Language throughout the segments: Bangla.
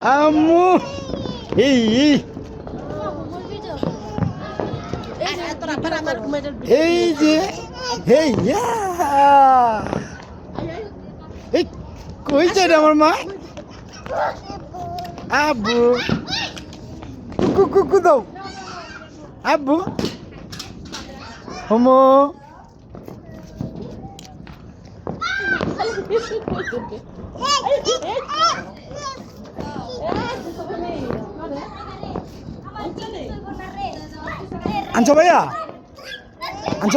আম্মু এই এই যে এই এই কই যায় আমার মা আব্বু কুকু কুকু দাও আব্বু হোমো আনছো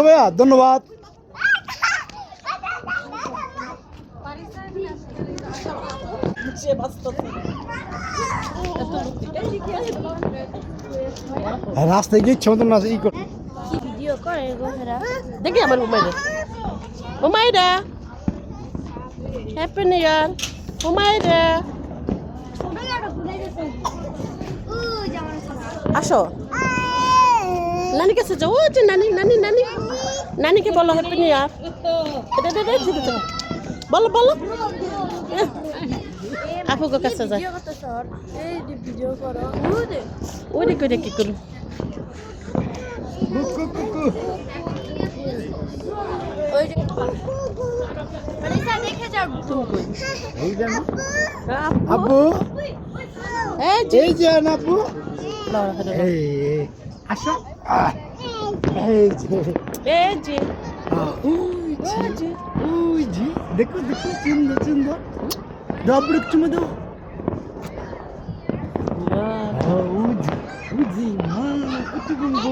ভাইয়া ধন্যবাদ রাস্তায় গিয়ে ইচ্ছে মতন না ই কর ভিডিও করে দেখি আমার Humaira happy new year Humaira আসো নানি কাছে যাও যে নানি নানি নানি নানিকে বলো হ্যাপি নিউ ইয়ার বলো বলো আপুকে কাছে যা ভিডিও করো ওরে করে কি করু কুকু কুকু ওই যে মালিসা দেখে যাও এই যে আব্বু এই যে আব্বু এই আসো এই যে এই যে ওই যে দেখো দেখো সুন্দর সুন্দর দাবড় চুমে দাও ওই যে মা কত বলবো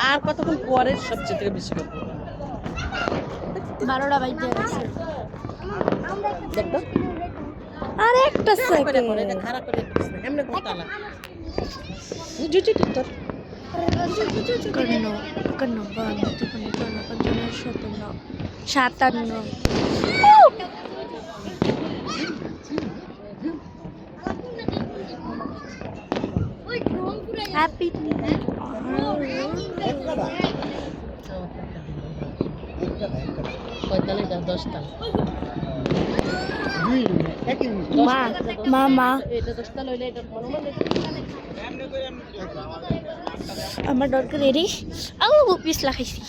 আর কতক্ষণ পরে সবচেয়ে থেকে বেশি করবো 12টা বাজে গেছে দেখো আর একটা সেকেন্ড খারাপ করে এমনি কথা না জুটি তোর কন্ন কন্ন বান্ন তিপ্পান্ন চুয়ান্ন পঞ্চান্ন 57 হ্যাপি কয়তালে 10টা মা এটা 10টা লইলে এটা মনে আমার দরকার রেডি আউ পিছলা খাইছি